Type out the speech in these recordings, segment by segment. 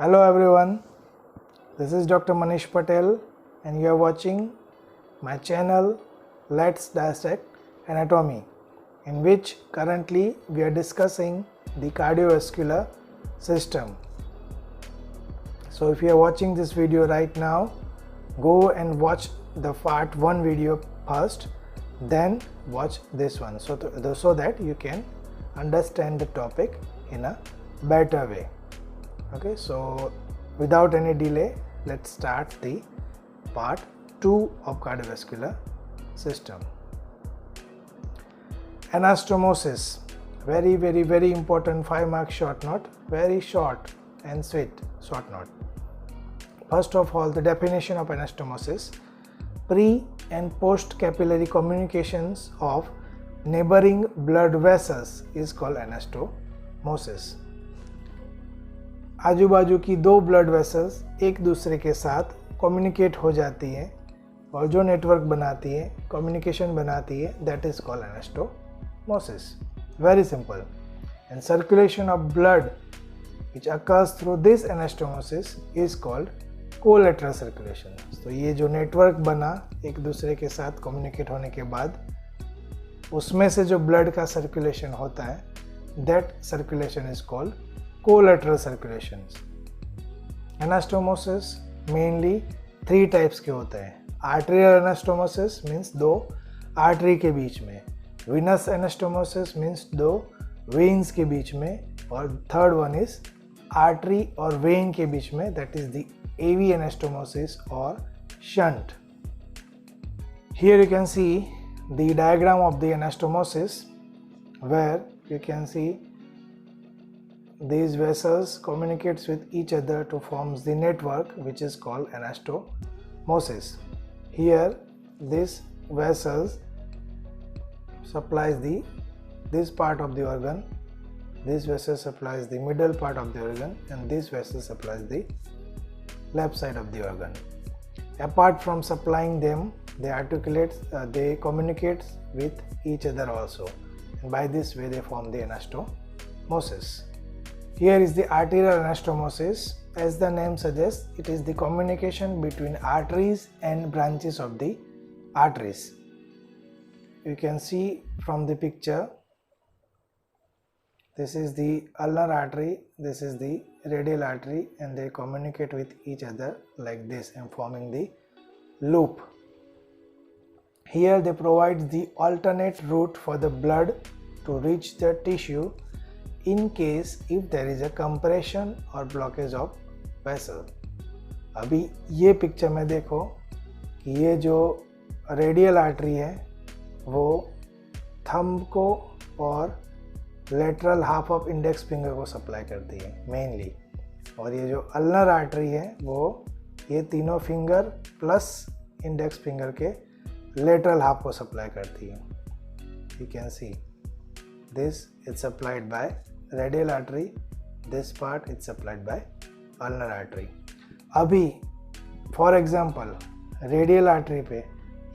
Hello everyone, this is Dr. Manish Patel and you are watching my channel Let's Dissect Anatomy, in which currently we are discussing the cardiovascular system. So if you are watching this video right now, go and watch the part 1 video first, then watch this one so that you can understand the topic in a better way. Okay, so without any delay, let's start the part 2 of cardiovascular system. Anastomosis, very important 5-mark short note, very short and sweet short note. First of all, the definition of anastomosis: pre and post capillary communications of neighboring blood vessels is called anastomosis. आजू बाजू की दो blood vessels एक दूसरे के साथ communicate हो जाती हैं और जो नेटवर्क बनाती है, कम्युनिकेशन बनाती है, that is called anastomosis. Very simple. And circulation of blood which occurs through this anastomosis is called collateral circulation. तो ये जो नेटवर्क बना एक दूसरे के साथ कम्युनिकेट होने के बाद, उसमें से जो ब्लड का सर्कुलेशन होता है, that circulation is called collateral circulations. Anastomosis mainly 3 types के होते हैं. आर्टेरियल एनास्टोमोसिस मीन्स 2 आर्टरी के बीच में, विनस एनास्टोमोसिस मीन्स 2 वेन्स के बीच में, और थर्ड वन इज आर्टरी और वेन के बीच में, that is the AV anastomosis or shunt. Here you can see the diagram of the anastomosis, where you can see these vessels communicates with each other to form the network which is called anastomosis. Here this vessels supplies this part of the organ, this vessel supplies the middle part of the organ, and this vessel supplies the left side of the organ. Apart from supplying them, they communicate with each other also, and by this way they form the anastomosis. Here is the arterial anastomosis. As the name suggests, it is the communication between arteries and branches of the arteries. You can see from the picture, this is the ulnar artery, this is the radial artery, and they communicate with each other like this and forming the loop. Here they provide the alternate route for the blood to reach the tissue in case if there is a compression or blockage of vessel. अभी ये picture में देखो कि ये जो radial artery है वो thumb को और lateral half of index finger को सप्लाई करती है मेनली, और ये जो अल्नर आर्टरी है वो ये तीनों फिंगर प्लस इंडेक्स फिंगर के लेटरल हाफ को सप्लाई करती है. You can see this is supplied by radial artery, this part is supplied by ulnar artery. अभी फॉर एग्जांपल रेडियल आर्टरी पे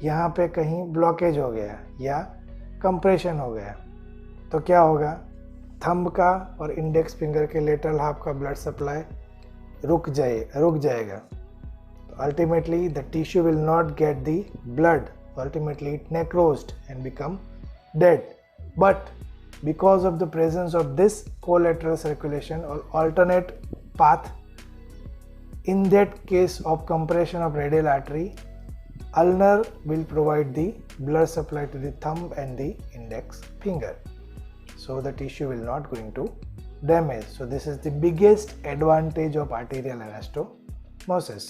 यहाँ पे कहीं ब्लॉकेज हो गया या कंप्रेशन हो गया तो क्या होगा, थंब का और इंडेक्स फिंगर के लेटरल हाफ का ब्लड सप्लाई रुक जाएगा. तो ultimately the tissue will not get the blood, ultimately it necrosed and become dead. But because of the presence of this collateral circulation और alternate path, in that case of compression of radial artery, ulnar will provide the blood supply to the thumb and the index finger, so the tissue will not going to damage. So this is the biggest advantage of arterial anastomosis.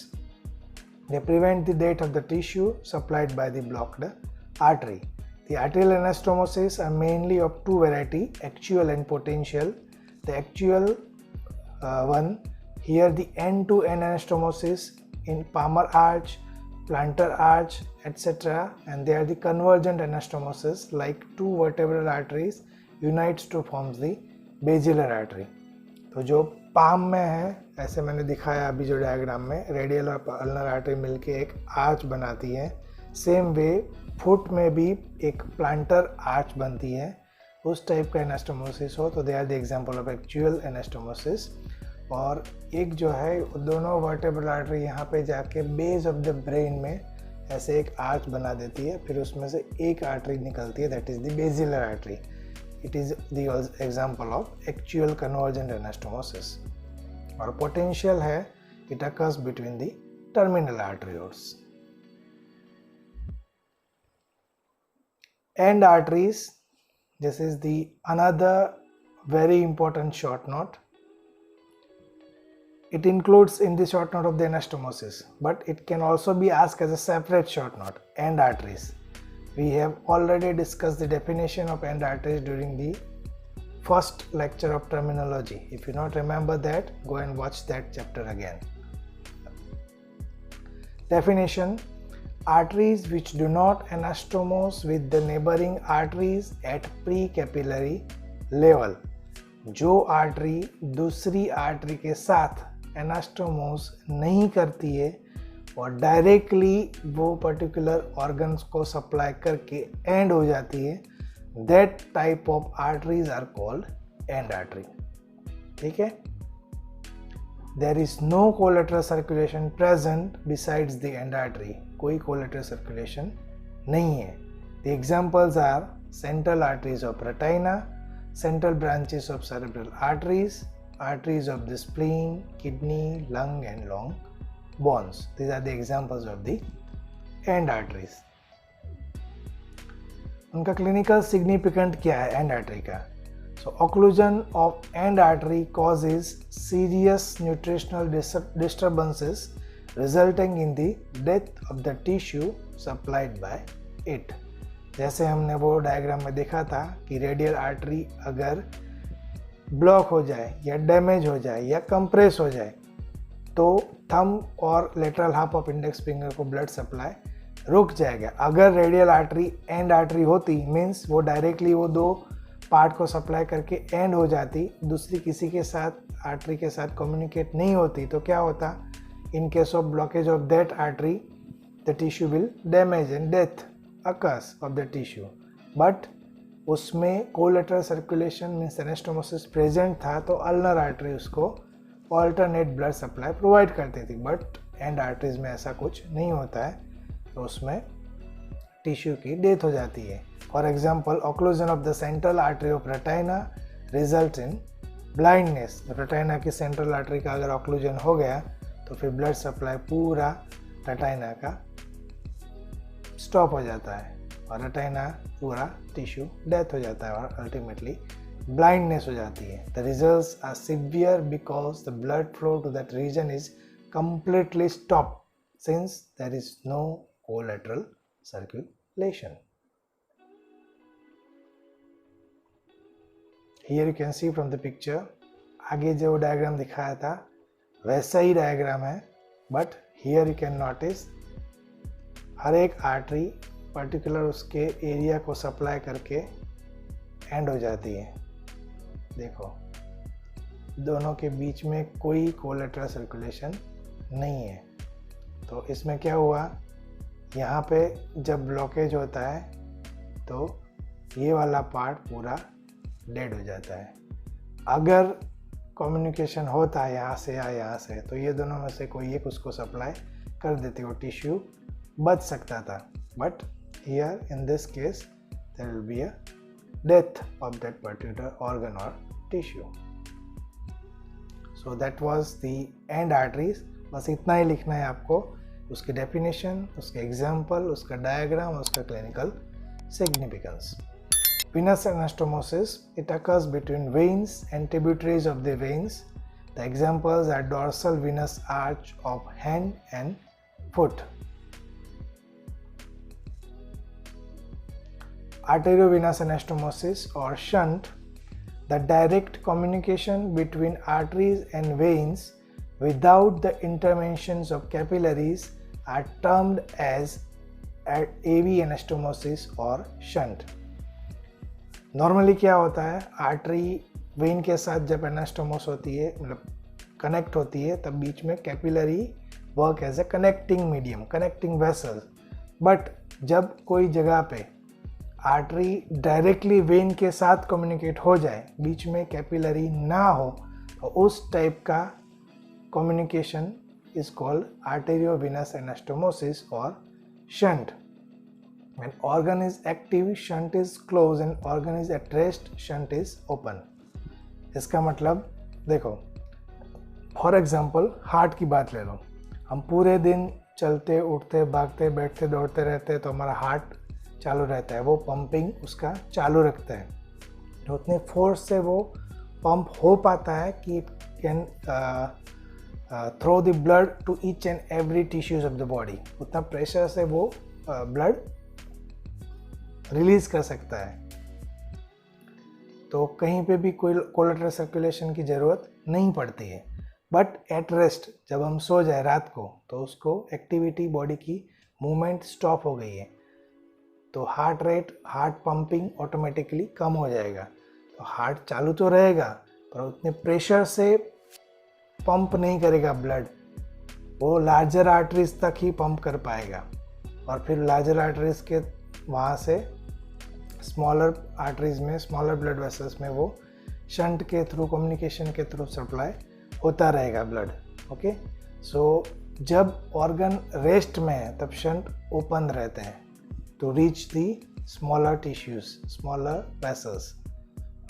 They prevent the death of the tissue supplied by the blocked artery. The arterial anastomosis are mainly of 2 varieties, actual and potential. The actual one, here the end-to-end anastomosis in palmar arch, plantar arch, etc., and they are the convergent anastomosis, like 2 vertebral arteries unites to form the basilar artery. तो जो palm में है, ऐसे मैंने दिखाया अभी जो diagram में, रेडियल और अल्नर आर्टरी मिलके एक आर्च बनाती है. सेम वे फुट में भी एक प्लांटर आर्च बनती है. उस टाइप का एनास्टोमोसिस हो तो they are the example of actual anastomosis. और एक जो है दोनों वर्टेब्रल आर्टरी यहाँ पे जाके बेस ऑफ द ब्रेन में ऐसे एक आर्च बना देती है, फिर उसमें से एक आर्टरी निकलती है, that is the basilar artery. It is the example of actual convergent anastomosis. और पोटेंशियल है, it occurs between the terminal arteries. End arteries, this is the another very important short note. It includes in the short note of the anastomosis, but it can also be asked as a separate short note. End arteries, we have already discussed the definition of end arteries during the first lecture of terminology. If you not remember that, go and watch that chapter again. Definition: arteries which do not anastomose with the neighboring arteries at pre-capillary level. जो artery दूसरी artery के साथ anastomose नहीं करती है और directly वो particular organs को सप्लाई करके एंड हो जाती है, that type of arteries are called end artery. ठीक है. There is no collateral circulation present besides the end artery. कोई collateral circulation नहीं है. The examples are central arteries of retina, central branches of cerebral arteries, arteries of the spleen, kidney, lung and long bones. These are the examples of the end arteries. उनका clinical significance क्या है end artery का? So occlusion of end artery causes serious nutritional disturbances resulting in the death of the tissue supplied by it. जैसे हमने वो diagram में देखा था कि रेडियल आर्टरी अगर ब्लॉक हो जाए या डैमेज हो जाए या कंप्रेस हो जाए तो थंब और lateral half of index finger को ब्लड सप्लाई रुक जाएगा. अगर रेडियल आर्टरी एंड आर्टरी होती मीन्स वो डायरेक्टली वो दो पार्ट को सप्लाई करके एंड हो जाती, दूसरी किसी के साथ आर्टरी के साथ कम्युनिकेट नहीं होती, तो क्या होता? In case of blockage of that artery the tissue will damage and death occurs of the tissue. But उसमें collateral circulation means anastomosis present था, तो अल्नर आर्टरी उसको ऑल्टरनेट ब्लड सप्लाई प्रोवाइड करती थी. बट एंड आर्टरीज में ऐसा कुछ नहीं होता है, तो उसमें टिश्यू की डेथ हो जाती है. For example, occlusion of the central artery of retina result in blindness. Retina की सेंट्रल आर्टरी का अगर ऑक्लूजन हो गया तो फिर ब्लड सप्लाई पूरा रेटिना का स्टॉप हो जाता है और रेटिना पूरा टिश्यू डेथ हो जाता है और अल्टीमेटली ब्लाइंडनेस हो जाती है. The results are severe because the blood flow to that region is completely stopped since there is no collateral circulation. Here you can see from the picture, आगे जो diagram दिखाया था वैसा ही डायग्राम है, but here you can notice हर एक artery particular उसके area को supply करके एंड हो जाती है. देखो दोनों के बीच में कोई कोलेटरल सर्कुलेशन नहीं है. तो इसमें क्या हुआ, यहाँ पे जब ब्लॉकेज होता है तो ये वाला पार्ट पूरा डेड हो जाता है. अगर कम्युनिकेशन होता है यहाँ से या यहाँ से तो ये दोनों में से कोई एक उसको सप्लाई कर देते, वो टिश्यू बच सकता था. But here in this case there will be a death of that particular organ और tissue. So that was the end arteries. बस इतना ही लिखना है आपको, उसकी डेफिनेशन, उसके एग्जाम्पल, उसका डायग्राम, उसका clinical significance. Venous anastomosis, it occurs between veins and tributaries of the veins. The examples are dorsal venous arch of hand and foot. Arteriovenous anastomosis or shunt, the direct communication between arteries and veins without the interventions of capillaries are termed as AV anastomosis or shunt. Normally क्या होता है, artery vein के साथ जब एनास्टोमोस होती है, मतलब connect होती है, तब बीच में capillary work as a connecting medium, connecting vessel. But जब कोई जगह पे आर्टरी डायरेक्टली वेन के साथ कम्युनिकेट हो जाए, बीच में कैपिलरी ना हो, उस टाइप का communication is called arteriovenous anastomosis or shunt. When organ is active, shunt is closed, and organ is at rest, shunt is open. इसका मतलब देखो, फॉर एग्जाम्पल हार्ट की बात ले लो. हम पूरे दिन चलते उठते भागते बैठते दौड़ते रहते हैं तो हमारा हार्ट चालू रहता है, वो पंपिंग उसका चालू रखता है. तो उतने फोर्स से वो पंप हो पाता है कि it can throw the blood to each and every tissues of the body. उतना प्रेशर से वो ब्लड रिलीज कर सकता है. तो कहीं पे भी कोई कोलेटरल सर्कुलेशन की ज़रूरत नहीं पड़ती है. बट एट रेस्ट, जब हम सो जाए रात को, तो उसको एक्टिविटी बॉडी की मूवमेंट स्टॉप हो गई है, तो heart rate, heart pumping automatically कम हो जाएगा. तो हार्ट चालू तो रहेगा पर उतने प्रेशर से पंप नहीं करेगा ब्लड, वो लार्जर आर्टरीज तक ही पंप कर पाएगा. और फिर लार्जर आर्टरीज के वहाँ से स्मॉलर आर्टरीज में, स्मॉलर ब्लड वेसल्स में वो शंट के थ्रू, कम्युनिकेशन के थ्रू सप्लाई होता रहेगा ब्लड. ओके, सो जब ऑर्गन रेस्ट में है तब शंट ओपन रहते हैं to reach the smaller tissues, smaller vessels.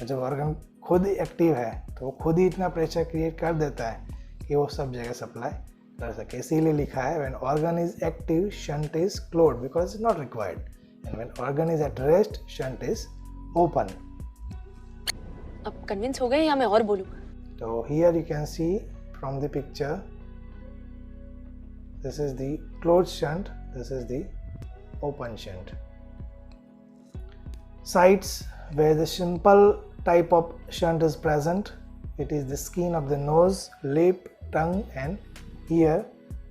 और जब ऑर्गन खुद एक्टिव है तो वो खुद ही इतना प्रेशर क्रिएट कर देता है कि वो सब जगह सप्लाई कर सके. इसीलिए लिखा है when organ is active shunt is closed because it's not required, and when organ is at rest shunt is open. अब कन्विंस हो गए या मैं और बोलूं? So here you can see from the picture, this is the closed shunt, this is the open shunt. Sites where the simple type of shunt is present, it is the skin of the nose, lip, tongue and ear,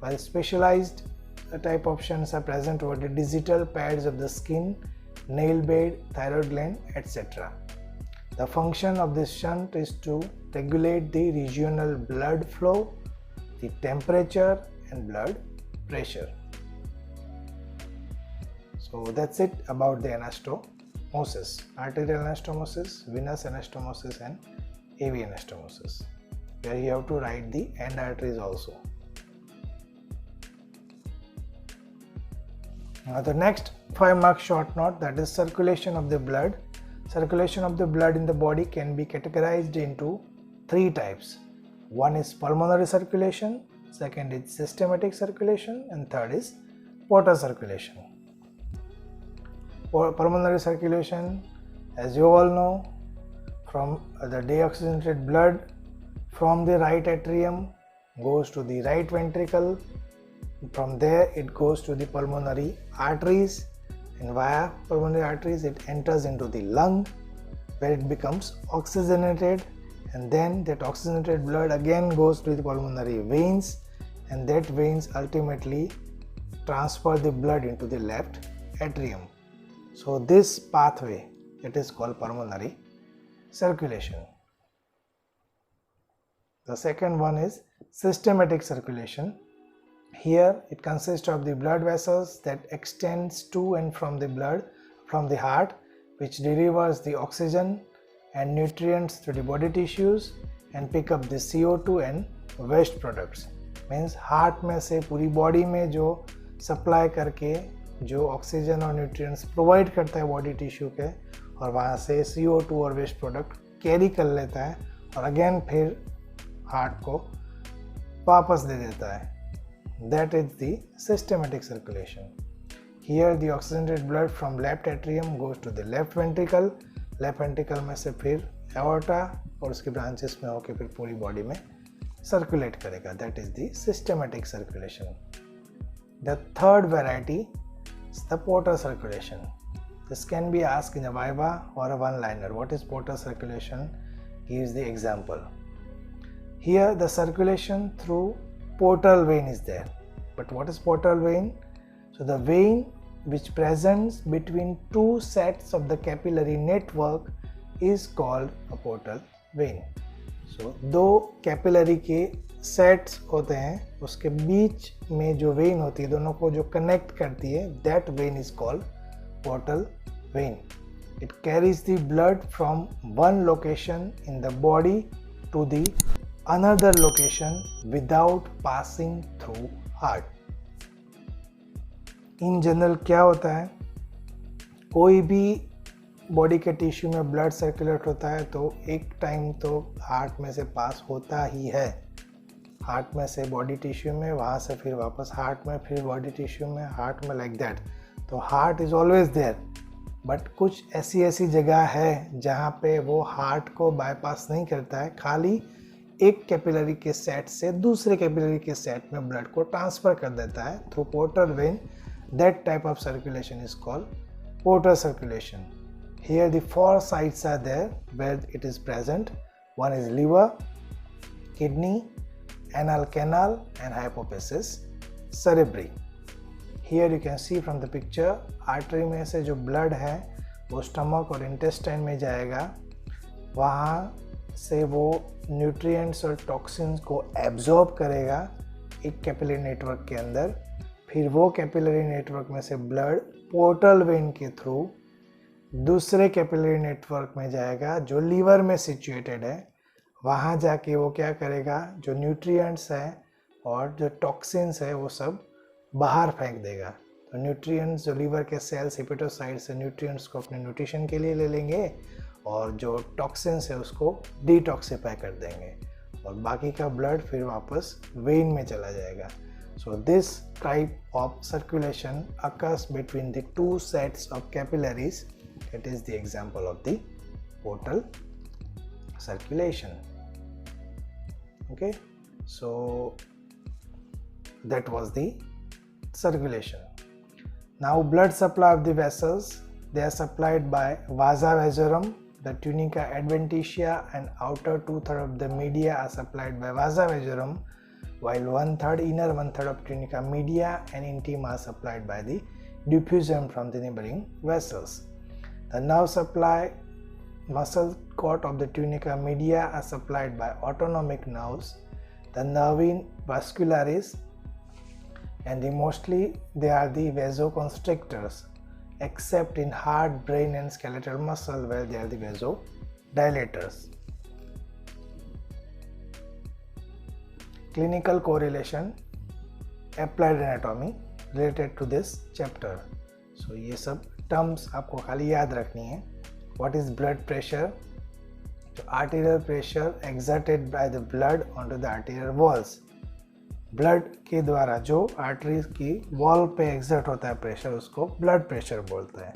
while specialized type of shunts are present over the digital pads of the skin, nail bed, thyroid gland, etc. The function of this shunt is to regulate the regional blood flow, the temperature and blood pressure. So that's it about the anastomosis: arterial anastomosis, venous anastomosis and AV anastomosis, where you have to write the end arteries also. Now the next 5-mark short note, that is circulation of the blood. Circulation of the blood in the body can be categorized into 3 types. One is pulmonary circulation, second is systematic circulation, and third is portal circulation. Pulmonary circulation, as you all know, from the deoxygenated blood from the right atrium goes to the right ventricle. From there it goes to the pulmonary arteries, and via pulmonary arteries it enters into the lung, where it becomes oxygenated, and then that oxygenated blood again goes to the pulmonary veins, and that veins ultimately transfer the blood into the left atrium. So this pathway, it is called pulmonary circulation. The second one is systematic circulation. Here it consists of the blood vessels that extends to and from the blood from the heart, which delivers the oxygen and nutrients to the body tissues and pick up the CO2 and waste products. Means heart में से पूरी body में जो supply करके जो oxygen और nutrients provide करता है body tissue के, और वहाँ से CO2 और waste product carry कर लेता है और again फिर heart को वापस दे देता है. That is the systematic circulation. Here the oxygenated blood from left atrium goes to the left ventricle. Left ventricle में से फिर aorta और उसके branches में होके फिर पूरी body में circulate करेगा. That is the systematic circulation. The third variety is the portal circulation. This can be asked in a viva or a one-liner. What is portal circulation? Gives the example. Here the circulation through portal vein is there. But what is portal vein? So the vein which presents between two sets of the capillary network is called a portal vein. So दो capillary के sets होते हैं, उसके बीच में जो when होती है, दोनों को जो कनेक्ट करती है, that vein is called portal vein. It carries the blood from one location in the body to the another location without passing through heart. In general क्या होता है, कोई भी बॉडी के टिश्यू में ब्लड सर्कुलेट होता है तो एक टाइम तो हार्ट में से पास होता ही है, हार्ट में से बॉडी टिश्यू में, वहाँ से फिर वापस हार्ट में, फिर बॉडी टिश्यू में, हार्ट में, लाइक दैट. तो heart is always there. But कुछ ऐसी जगह है जहाँ पे वो हार्ट को बाईपास नहीं करता है, खाली एक कैपिलरी के सेट से दूसरे कैपिलरी के सेट में ब्लड को ट्रांसफ़र कर देता है through portal vein. That type of circulation is called portal circulation. Here the four sites are there where it is present. One is liver, kidney, anal canal and hypophysis cerebri. Here you can see from the picture, artery में से जो blood है वो stomach और intestine में जाएगा, वहाँ से वो nutrients और toxins को absorb करेगा एक कैपिलरी नेटवर्क के अंदर. फिर वो कैपिलरी नेटवर्क में से ब्लड पोर्टल वेन के थ्रू दूसरे कैपिलरी नेटवर्क में जाएगा जो लीवर में सिचुएटेड है. वहाँ जाके वो क्या करेगा, जो न्यूट्रिएंट्स हैं और जो टॉक्सिन्स है वो सब बाहर फेंक देगा. तो न्यूट्रिएंट्स जो लीवर के सेल्स हिपेटोसाइट से न्यूट्रिएंट्स को अपने न्यूट्रिशन के लिए ले लेंगे और जो टॉक्सिन्स है उसको डिटॉक्सिफाई कर देंगे और बाकी का ब्लड फिर वापस वेन में चला जाएगा. So this type of circulation occurs between the two sets of capillaries. It is the example of the portal circulation. Okay, so that was the circulation. Now blood supply of the vessels, they are supplied by vasa vasorum, the tunica adventitia and outer 2/3 of the media are supplied by vasa vasorum, while 1/3 inner 1/3 of tunica media and intima are supplied by the diffusum from the neighboring vessels. The nerve supply, muscle cord of the tunica media are supplied by autonomic nerves, the nervi vascularis, and mostly they are the vasoconstrictors, except in heart, brain and skeletal muscle where they are the vasodilators. Clinical correlation, applied anatomy related to this chapter. So ये सब terms आपको खाली याद रखनी है. What is blood pressure? तो arterial pressure exerted by the blood onto the arterial walls. Blood के द्वारा जो arteries की wall पे exert होता है pressure उसको blood pressure बोलते हैं.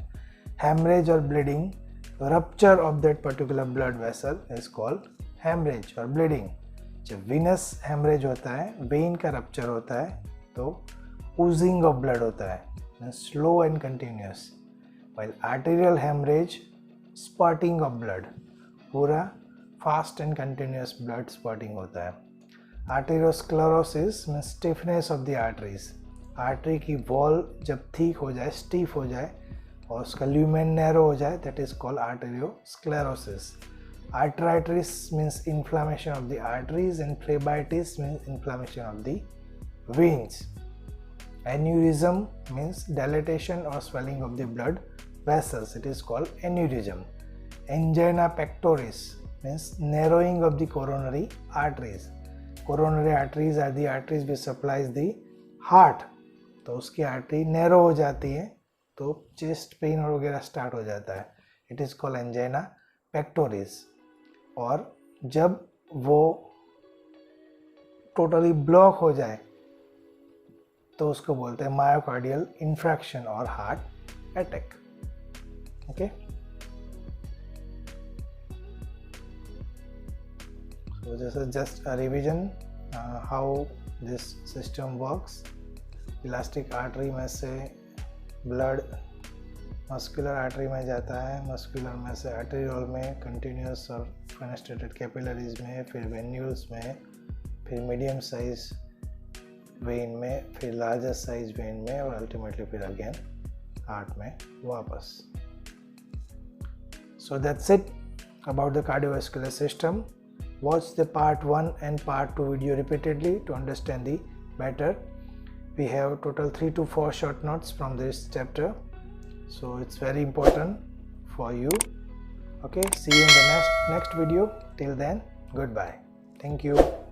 Hemorrhage or bleeding, rupture of that particular blood vessel is called hemorrhage or bleeding. जब venous hemorrhage होता है, vein का rupture होता है तो oozing of blood होता है, slow and continuous. While arterial hemorrhage, spurting of blood, पूरा fast and continuous blood spurting होता है. Arteriosclerosis means stiffness of the arteries. Artery की wall जब ठीक हो जाए, stiff हो जाए और उसका lumen narrow हो जाए, that is called arteriosclerosis. Arteritis means inflammation of the arteries and phlebitis means inflammation of the veins. Aneurysm means dilatation or swelling of the blood vessels. It is called aneurysm. Angina pectoris means narrowing of the coronary arteries. Coronary arteries are the arteries which supplies the heart. तो उसकी artery narrow हो जाती है तो chest pain और वगैरह start हो जाता है. It is called angina pectoris. और जब वो टोटली ब्लॉक हो जाए तो उसको बोलते हैं मायोकार्डियल इंफ्रैक्शन और heart attack. Okay, so this is just a revision how this system works. Elastic artery में से ब्लड मस्कुलर आर्टरी में जाता है, मस्कुलर में से आर्टेरियोल में, कंटिन्यूस और फेनेस्ट्रेटेड कैपिलरीज में, फिर वेन्यूल्स में, फिर मीडियम साइज वेन में, फिर लार्जर साइज वेन में और अल्टीमेटली फिर अगेन हार्ट में वापस. So that's it about the cardiovascular system. Watch the part 1 and part 2 video repeatedly to understand the better. We have total 3 to 4 short notes from this chapter. So it's very important for you. Okay, see you in the next video. Till then, goodbye. Thank you.